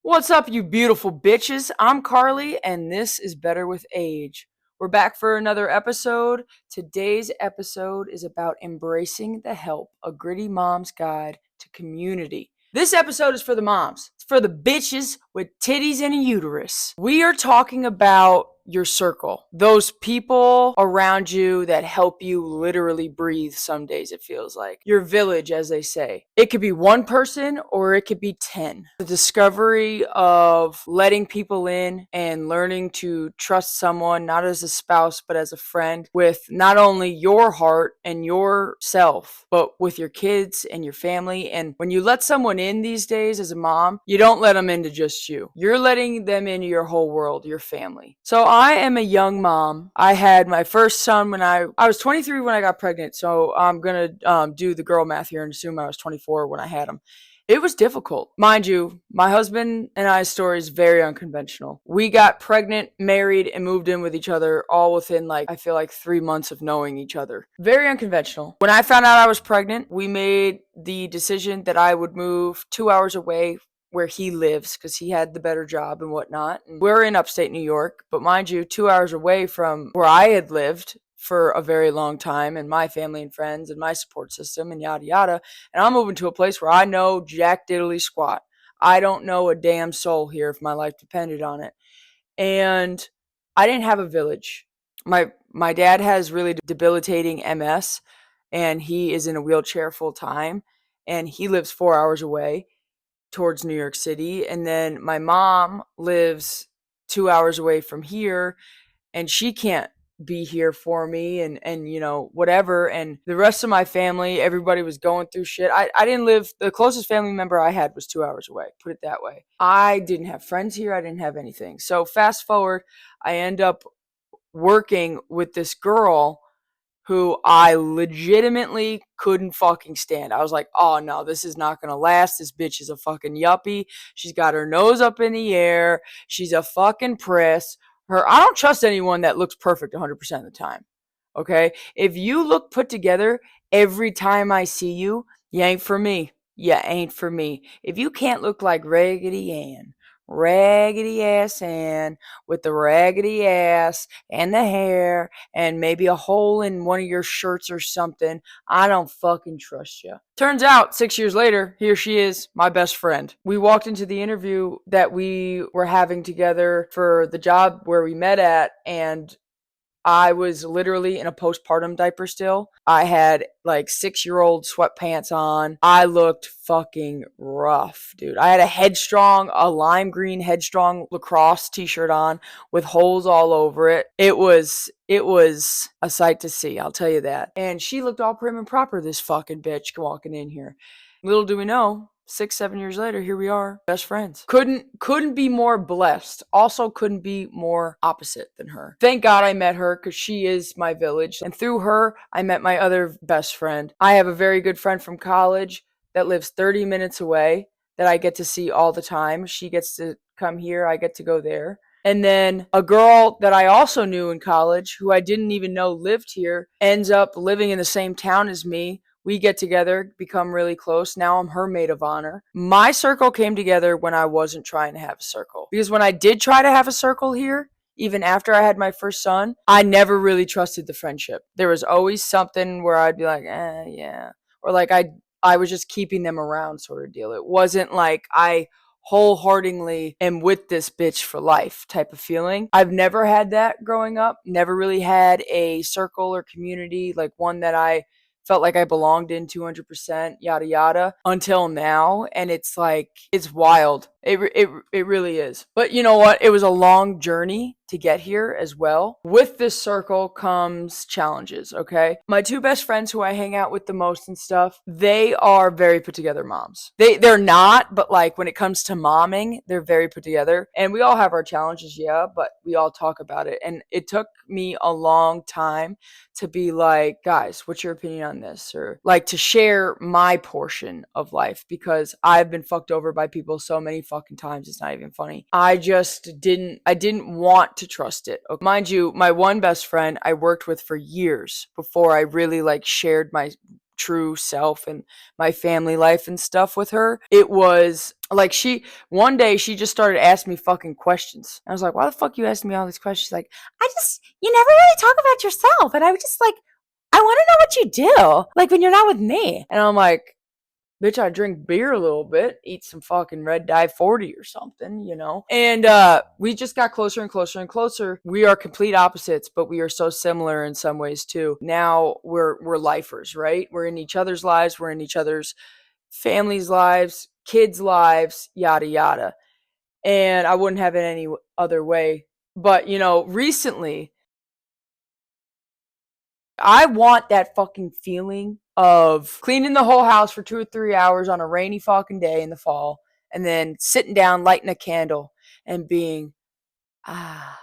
What's up, you beautiful bitches? I'm Carly, and this is Better with Age. We're back for another episode. Today's episode is about embracing the help, a gritty mom's guide to community. This episode is for the moms. It's for the bitches with titties and a uterus. We are talking about your circle, those people around you that help you literally breathe some days, it feels like. Your village, as they say. It could be one person or it could be 10. The discovery of letting people in and learning to trust someone, not as a spouse, but as a friend, with not only your heart and yourself, but with your kids and your family. And when you let someone in these days as a mom, you don't let them into just you. You're letting them into your whole world, your family. So I am a young mom. I had my first son when I was 23 when I got pregnant. So I'm going to do the girl math here and assume I was 24 when I had him. It was difficult. Mind you, my husband and I's story is very unconventional. We got pregnant, married, and moved in with each other all within I feel like 3 months of knowing each other. Very unconventional. When I found out I was pregnant, we made the decision that I would move 2 hours away where he lives because he had the better job and whatnot. And we're in upstate New York, but mind you, 2 hours away from where I had lived for a very long time and my family and friends and my support system and yada yada. And I'm moving to a place where I know jack diddly squat. I don't know a damn soul here if my life depended on it. And I didn't have a village. My dad has really debilitating MS and he is in a wheelchair full time and he lives 4 hours away towards New York City. And then my mom lives 2 hours away from here and she can't be here for me and you know, whatever. And the rest of my family, everybody was going through shit. I didn't live, the closest family member I had was 2 hours away, put it that way. I didn't have friends here. I didn't have anything. So fast forward, I end up working with this girl who I legitimately couldn't fucking stand. I was like, oh no, this is not gonna last. This bitch is a fucking yuppie. She's got her nose up in the air. She's a fucking press. I don't trust anyone that looks perfect 100% of the time. Okay? If you look put together every time I see you, you ain't for me. You ain't for me. If you can't look like Raggedy ass Ann with the raggedy ass and the hair and maybe a hole in one of your shirts or something, I don't fucking trust you. Turns out 6 years later, here she is, my best friend. We walked into the interview that we were having together for the job where we met at, and I was literally in a postpartum diaper still. I had 6-year-old sweatpants on. I looked fucking rough, dude. I had a lime green Headstrong lacrosse t-shirt on with holes all over it. It was a sight to see, I'll tell you that. And she looked all prim and proper, this fucking bitch walking in here. Little do we know, 6-7 years later, here we are, best friends. Couldn't be more blessed. Also couldn't be more opposite than her. Thank God I met her because she is my village. And through her, I met my other best friend. I have a very good friend from college that lives 30 minutes away that I get to see all the time. She gets to come here. I get to go there. And then a girl that I also knew in college who I didn't even know lived here ends up living in the same town as me. We get together, become really close. Now I'm her maid of honor. My circle came together when I wasn't trying to have a circle. Because when I did try to have a circle here, even after I had my first son, I never really trusted the friendship. There was always something where I'd be like, yeah. Or I was just keeping them around sort of deal. It wasn't like I wholeheartedly am with this bitch for life type of feeling. I've never had that growing up. Never really had a circle or community, like one that I felt like I belonged in 200%, yada yada, until now. And it's wild. It really is. But you know what? It was a long journey to get here as well. With this circle comes challenges, okay? My two best friends who I hang out with the most and stuff, they are very put together moms. They're not, but when it comes to momming, they're very put together. And we all have our challenges, yeah, but we all talk about it. And it took me a long time to be like, guys, what's your opinion on this? Or to share my portion of life, because I've been fucked over by people so many fucking times, it's not even funny. I didn't want to trust it. Okay. Mind you, my one best friend I worked with for years before I really shared my true self and my family life and stuff with her. It was like one day she just started asking me fucking questions. I was like, why the fuck you asking me all these questions? She's like, you never really talk about yourself. And I was just like, I want to know what you do, like when you're not with me. And I'm like, bitch, I drink beer a little bit, eat some fucking Red Dye 40 or something, you know? And we just got closer and closer and closer. We are complete opposites, but we are so similar in some ways too. Now we're lifers, right? We're in each other's lives, we're in each other's families' lives, kids' lives, yada yada. And I wouldn't have it any other way. But, you know, recently I want that fucking feeling of cleaning the whole house for 2 or 3 hours on a rainy fucking day in the fall and then sitting down, lighting a candle and being, ah,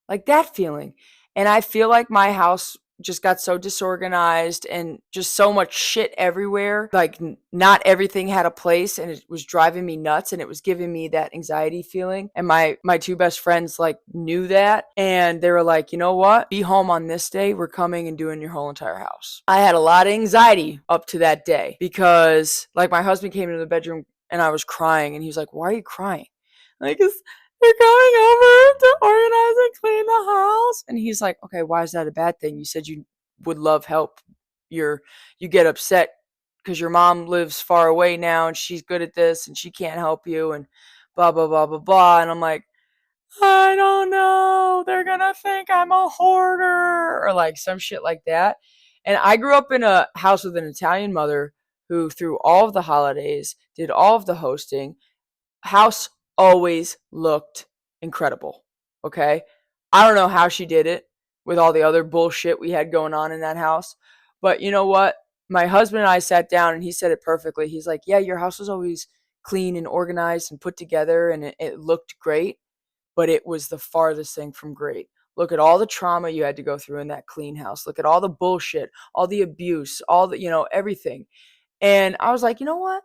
like that feeling. And I feel like my house just got so disorganized and just so much shit everywhere. Like not everything had a place and it was driving me nuts and it was giving me that anxiety feeling. And my two best friends like knew that and they were like, "You know what? Be home on this day. We're coming and doing your whole entire house." I had a lot of anxiety up to that day because like my husband came into the bedroom and I was crying and he was like, "Why are you crying?" Like, "You're coming over to organize and clean the house." And he's like, "Okay, why is that a bad thing? You said you would love help. You get upset because your mom lives far away now and she's good at this and she can't help you and blah blah blah blah blah." And I'm like, "I don't know. They're gonna think I'm a hoarder," or like some shit like that. And I grew up in a house with an Italian mother who, through all of the holidays, did all of the hosting. House always looked incredible. Okay. I don't know how she did it with all the other bullshit we had going on in that house. But you know what? My husband and I sat down and he said it perfectly. He's like, "Yeah, your house was always clean and organized and put together and it looked great, but it was the farthest thing from great. Look at all the trauma you had to go through in that clean house. Look at all the bullshit, all the abuse, all the, everything." And I was like, you know what?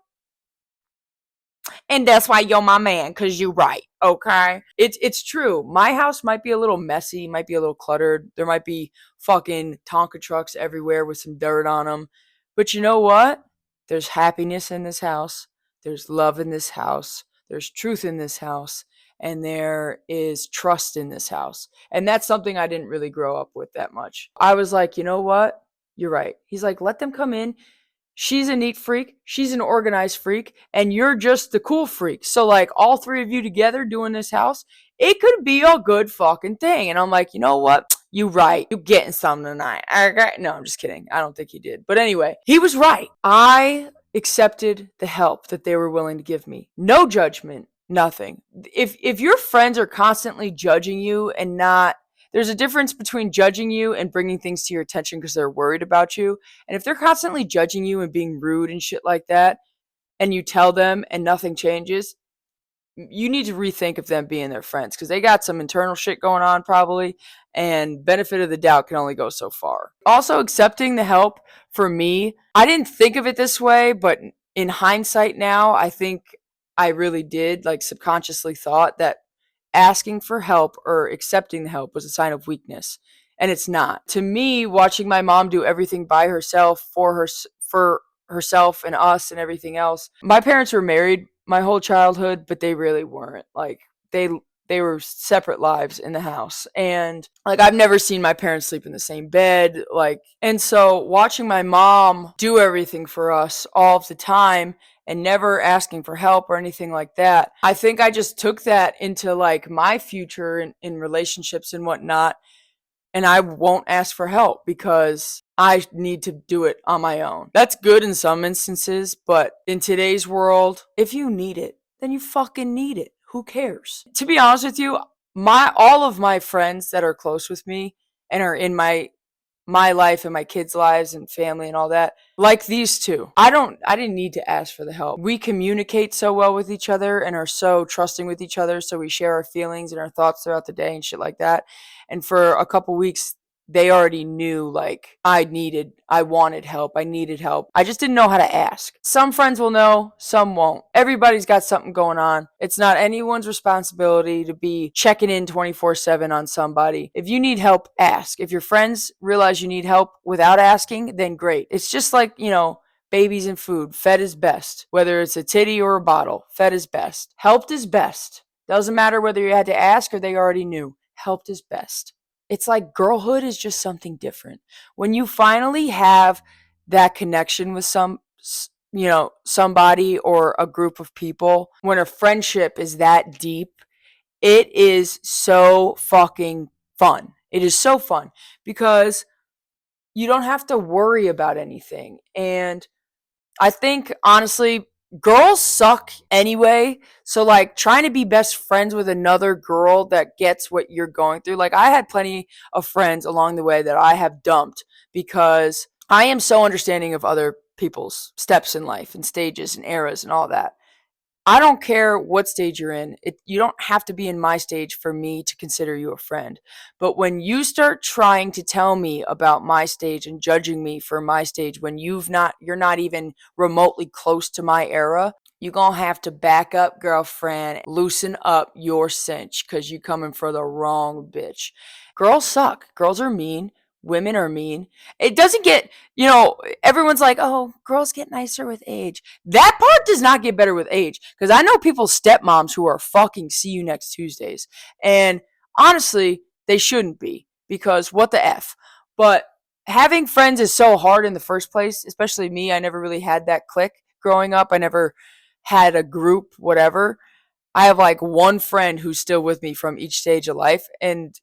And that's why you're my man, because you're right. Okay. It's true. My house might be a little messy, might be a little cluttered. There might be fucking Tonka trucks everywhere with some dirt on them. But you know what? There's happiness in this house. There's love in this house. There's truth in this house. And there is trust in this house. And that's something I didn't really grow up with that much. I was like, you know what? You're right. He's like, let them come in. She's a neat freak, she's an organized freak, and you're just the cool freak. So, like, all three of you together doing this house, it could be a good fucking thing. And I'm like, you know what? You right. You getting something tonight. Okay. No, I'm just kidding. I don't think he did. But anyway, he was right. I accepted the help that they were willing to give me. No judgment, nothing. If your friends are constantly judging you and not, there's a difference between judging you and bringing things to your attention because they're worried about you. And if they're constantly judging you and being rude and shit like that, and you tell them and nothing changes, you need to rethink of them being their friends because they got some internal shit going on probably, and benefit of the doubt can only go so far. Also, accepting the help for me, I didn't think of it this way, but in hindsight now, I think I really did, like subconsciously thought that asking for help or accepting the help was a sign of weakness, and it's not. To me, watching my mom do everything by herself for herself and us and everything else. My parents were married my whole childhood, but they really weren't. Like they they were separate lives in the house. And like I've never seen my parents sleep in the same bed, like, and so watching my mom do everything for us all of the time and never asking for help or anything like that, I think I just took that into like my future in relationships and whatnot, and I won't ask for help because I need to do it on my own. That's good in some instances, but in today's world, if you need it, then you fucking need it. Who cares? To be honest with you, all of my friends that are close with me and are in my life and my kids' lives and family and all that, like these two, I didn't need to ask for the help. We communicate so well with each other and are so trusting with each other, so we share our feelings and our thoughts throughout the day and shit like that. And for a couple weeks they already knew like I wanted help. I needed help. I just didn't know how to ask. Some friends will know, some won't. Everybody's got something going on. It's not anyone's responsibility to be checking in 24/7 on somebody. If you need help, ask. If your friends realize you need help without asking, then great. It's just like, babies and food. Fed is best. Whether it's a titty or a bottle, fed is best. Helped is best. Doesn't matter whether you had to ask or they already knew. Helped is best. It's like girlhood is just something different. When you finally have that connection with somebody or a group of people, when a friendship is that deep, it is so fucking fun. It is so fun because you don't have to worry about anything. And I think honestly, girls suck anyway. So like trying to be best friends with another girl that gets what you're going through. Like I had plenty of friends along the way that I have dumped because I am so understanding of other people's steps in life and stages and eras and all that. I don't care what stage you're in. You don't have to be in my stage for me to consider you a friend. But when you start trying to tell me about my stage and judging me for my stage when you're not even remotely close to my era, you're going to have to back up, girlfriend, loosen up your cinch cuz you coming for the wrong bitch. Girls suck. Girls are mean. Women are mean. It doesn't get, everyone's like, "Oh, girls get nicer with age." That part does not get better with age because I know people's stepmoms who are fucking see you next Tuesdays. And honestly, they shouldn't be because what the F. But having friends is so hard in the first place, especially me. I never really had that clique growing up. I never had a group, whatever. I have like one friend who's still with me from each stage of life. And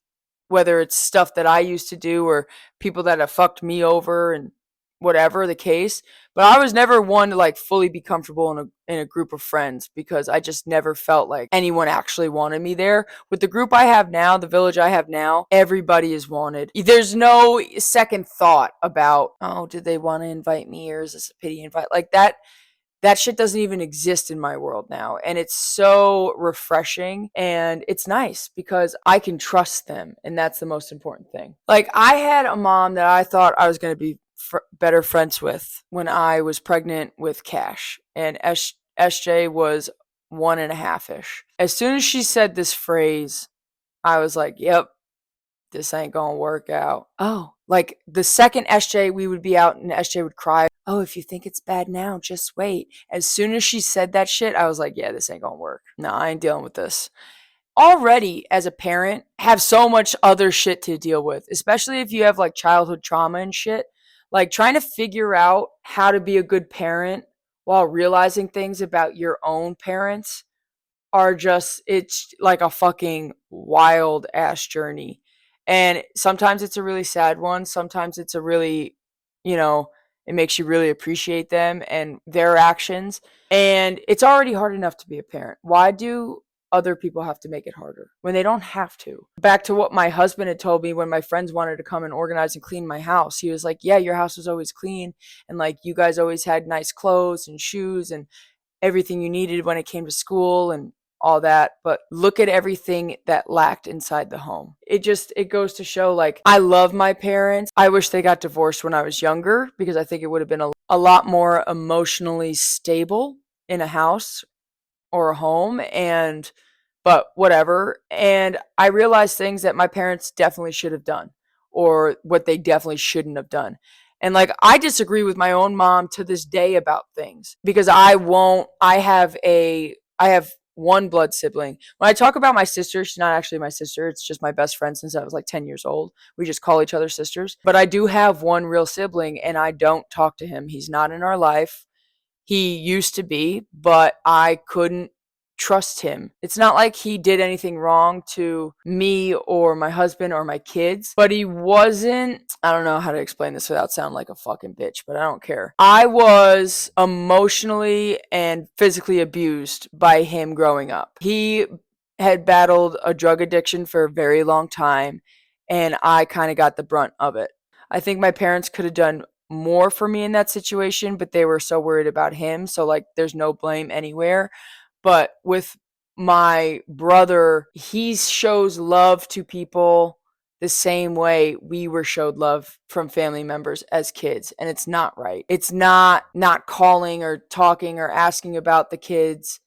whether it's stuff that I used to do or people that have fucked me over and whatever the case. But I was never one to like fully be comfortable in a group of friends because I just never felt like anyone actually wanted me there. With the group I have now, the village I have now, everybody is wanted. There's no second thought about, oh, did they want to invite me or is this a pity invite? Like that shit doesn't even exist in my world now. And it's so refreshing and it's nice because I can trust them. And that's the most important thing. Like, I had a mom that I thought I was going to be better friends with when I was pregnant with Cash. And SJ was 1.5-ish. As soon as she said this phrase, I was like, yep, this ain't gonna work out. Oh, like the second SJ, we would be out and SJ would cry. Oh, if you think it's bad now, just wait. As soon as she said that shit, I was like, yeah, this ain't gonna work. No, I ain't dealing with this. Already, as a parent, have so much other shit to deal with, especially if you have like childhood trauma and shit. Like trying to figure out how to be a good parent while realizing things about your own parents are just, it's like a fucking wild ass journey. And sometimes it's a really sad one. Sometimes it's a really, it makes you really appreciate them and their actions. And it's already hard enough to be a parent. Why do other people have to make it harder when they don't have to? Back to what my husband had told me when my friends wanted to come and organize and clean my house. He was like, yeah, your house was always clean. And like, you guys always had nice clothes and shoes and everything you needed when it came to school and all that, but look at everything that lacked inside the home. It goes to show, like, I love my parents. I wish they got divorced when I was younger because I think it would have been a lot more emotionally stable in a house or a home, and but whatever. And I realized things that my parents definitely should have done or what they definitely shouldn't have done. And like, I disagree with my own mom to this day about things because I have one blood sibling. When I talk about my sister, she's not actually my sister. It's just my best friend since I was like 10 years old. We just call each other sisters. But I do have one real sibling and I don't talk to him. He's not in our life. He used to be, but I couldn't trust him. It's not like he did anything wrong to me or my husband or my kids, but he wasn't, I don't know how to explain this without sounding like a fucking bitch, but I don't care. I was emotionally and physically abused by him growing up. He had battled a drug addiction for a very long time, and I kind of got the brunt of it. I think my parents could have done more for me in that situation, but they were so worried about him. So, like, there's no blame anywhere. But with my brother, he shows love to people the same way we were showed love from family members as kids, and it's not right. It's not calling or talking or asking about the kids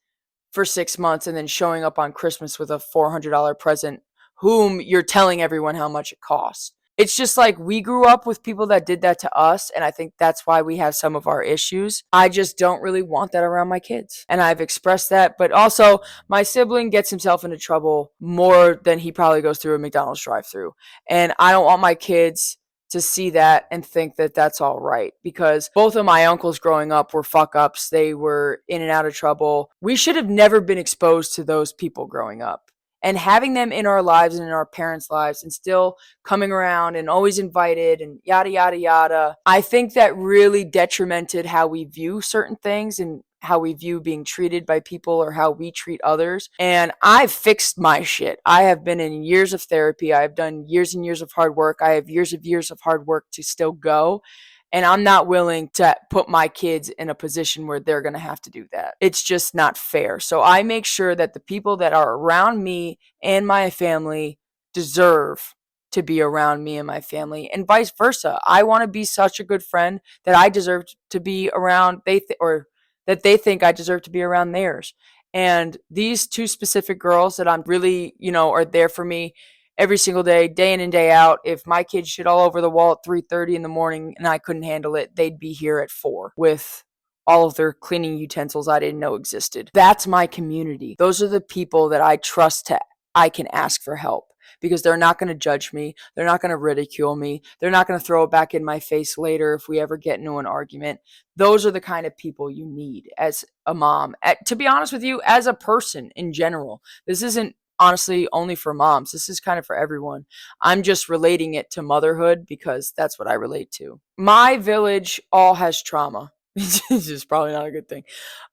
for 6 months and then showing up on Christmas with a $400 present, whom you're telling everyone how much it costs. It's just like we grew up with people that did that to us, and I think that's why we have some of our issues. I just don't really want that around my kids, and I've expressed that. But also, my sibling gets himself into trouble more than he probably goes through a McDonald's drive-through, and I don't want my kids to see that and think that that's all right, because both of my uncles growing up were fuck ups. They were in and out of trouble. We should have never been exposed to those people growing up. And having them in our lives and in our parents' lives and still coming around and always invited and yada, yada, yada, I think that really detrimented how we view certain things and how we view being treated by people or how we treat others. And I've fixed my shit. I have been in years of therapy. I've done years and years of hard work. I have years of hard work to still go. And I'm not willing to put my kids in a position where they're going to have to do that. It's just not fair. So I make sure that the people that are around me and my family deserve to be around me and my family, and vice versa. I want to be such a good friend that I deserve to be around or that they think I deserve to be around theirs. And these two specific girls that I'm really, are there for me every single day, day in and day out. If my kids shit all over the wall at 3:30 in the morning and I couldn't handle it, they'd be here at 4 with all of their cleaning utensils I didn't know existed. That's my community. Those are the people that I trust I can ask for help, because they're not going to judge me. They're not going to ridicule me. They're not going to throw it back in my face later if we ever get into an argument. Those are the kind of people you need as a mom. To be honest with you, as a person in general, this isn't honestly only for moms. This is kind of for everyone. I'm just relating it to motherhood because that's what I relate to. My village all has trauma. This is probably not a good thing.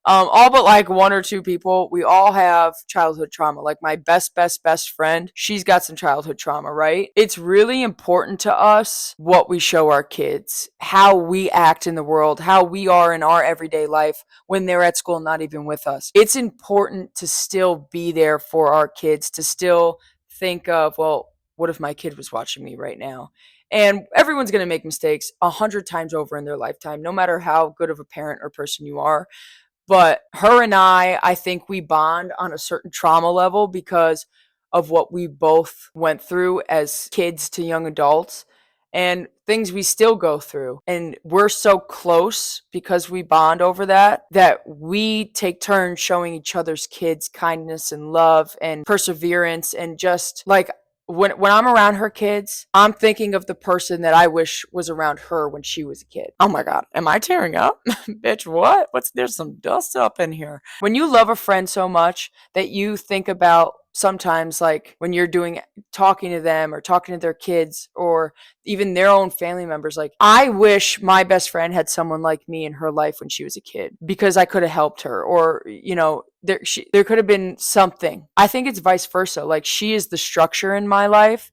All but like one or two people, we all have childhood trauma. Like my best friend, she's got some childhood trauma, right? It's really important to us what we show our kids, how we act in the world, how we are in our everyday life when they're at school, not even with us. It's important to still be there for our kids, to still think of, well, what if my kid was watching me right now? And everyone's going to make mistakes 100 times over in their lifetime, no matter how good of a parent or person you are. But her and I think we bond on a certain trauma level because of what we both went through as kids to young adults and things we still go through. And we're so close because we bond over that we take turns showing each other's kids kindness and love and perseverance. And just like when I'm around her kids, I'm thinking of the person that I wish was around her when she was a kid. Oh my God, am I tearing up? Bitch, what? There's some dust up in here. When you love a friend so much that you think about sometimes, like when you're talking to them or talking to their kids or even their own family members, like I wish my best friend had someone like me in her life when she was a kid because I could have helped her, or there could have been something. I think it's vice versa. Like she is the structure in my life,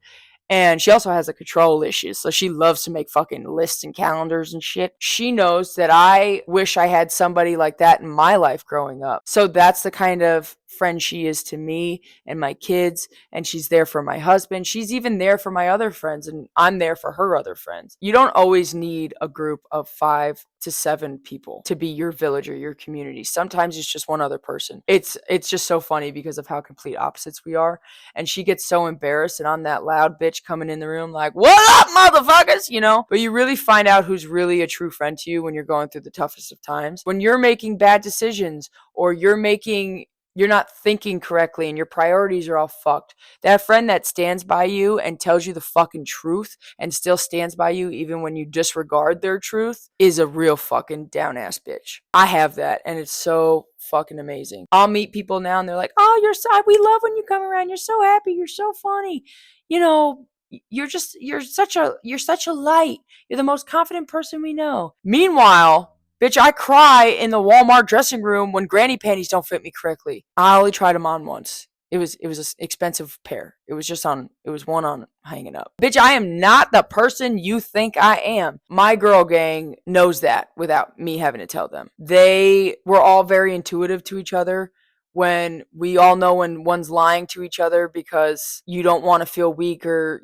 and she also has a control issue. So she loves to make fucking lists and calendars and shit. She knows that I wish I had somebody like that in my life growing up. So that's the kind of friend she is to me and my kids. And she's there for my husband. She's even there for my other friends, and I'm there for her other friends. You don't always need a group of 5 to 7 people to be your village or your community. Sometimes it's just one other person. It's just so funny because of how complete opposites we are. And she gets so embarrassed, and I'm that loud bitch coming in the room like, what up, motherfuckers? But you really find out who's really a true friend to you when you're going through the toughest of times. When you're making bad decisions, or you're not thinking correctly and your priorities are all fucked. That friend that stands by you and tells you the fucking truth and still stands by you even when you disregard their truth is a real fucking down ass bitch. I have that, and it's so fucking amazing. I'll meet people now and they're like, oh, we love when you come around. You're so happy. You're so funny. You're such a light. You're the most confident person we know. Meanwhile, bitch, I cry in the Walmart dressing room when granny panties don't fit me correctly. I only tried them on once. It was an expensive pair. It was one on hanging up. Bitch, I am not the person you think I am. My girl gang knows that without me having to tell them. They were all very intuitive to each other when we all know when one's lying to each other because you don't want to feel weak or,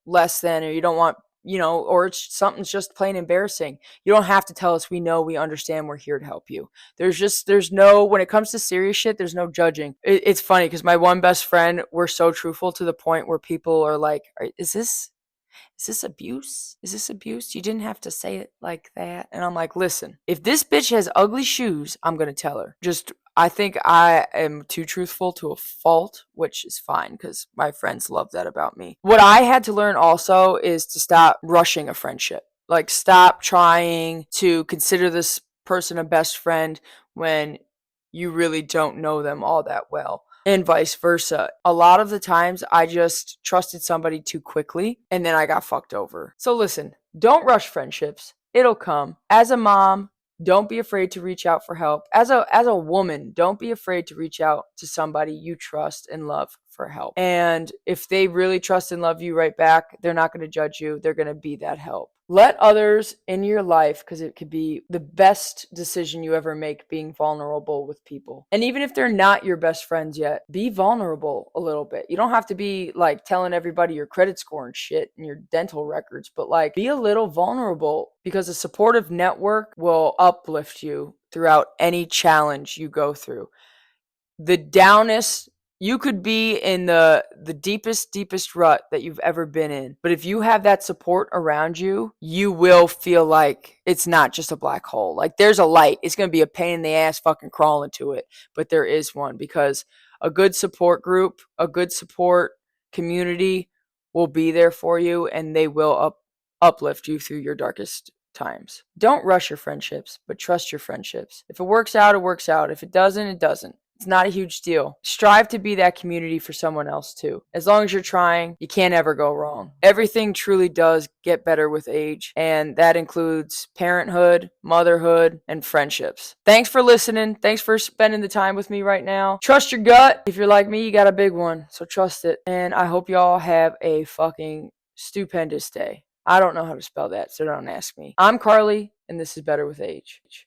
less than, or you don't want, or it's something's just plain embarrassing. You don't have to tell us. We know, we understand, we're here to help you. There's no, when it comes to serious shit, there's no judging. It's funny because my one best friend, we're so truthful to the point where people are like, is this abuse? Is this abuse? You didn't have to say it like that. And I'm like, listen, if this bitch has ugly shoes, I'm going to tell her. I think I am too truthful to a fault, which is fine because my friends love that about me. What I had to learn also is to stop rushing a friendship. Like, stop trying to consider this person a best friend when you really don't know them all that well, and vice versa. A lot of the times I just trusted somebody too quickly and then I got fucked over. So listen, don't rush friendships. It'll come. As a mom, don't be afraid to reach out for help. As a woman, don't be afraid to reach out to somebody you trust and love for help. And if they really trust and love you right back, they're not going to judge you. They're going to be that help. Let others in your life, because it could be the best decision you ever make, being vulnerable with people. And even if they're not your best friends yet, be vulnerable a little bit. You don't have to be like telling everybody your credit score and shit and your dental records, but like, be a little vulnerable, because a supportive network will uplift you throughout any challenge you go through. The downest, you could be in the deepest rut that you've ever been in, but if you have that support around you, you will feel like it's not just a black hole. Like, there's a light. It's going to be a pain in the ass fucking crawling to it, but there is one, because a good support group, a good support community will be there for you, and they will uplift you through your darkest times. Don't rush your friendships, but trust your friendships. If it works out, it works out. If it doesn't, it doesn't. It's not a huge deal. Strive to be that community for someone else too. As long as you're trying, you can't ever go wrong. Everything truly does get better with age, and that includes parenthood, motherhood, and friendships. Thanks for listening. Thanks for spending the time with me right now. Trust your gut. If you're like me, you got a big one, so trust it. And I hope y'all have a fucking stupendous day. I don't know how to spell that, so don't ask me. I'm Carly, and this is Better with Age.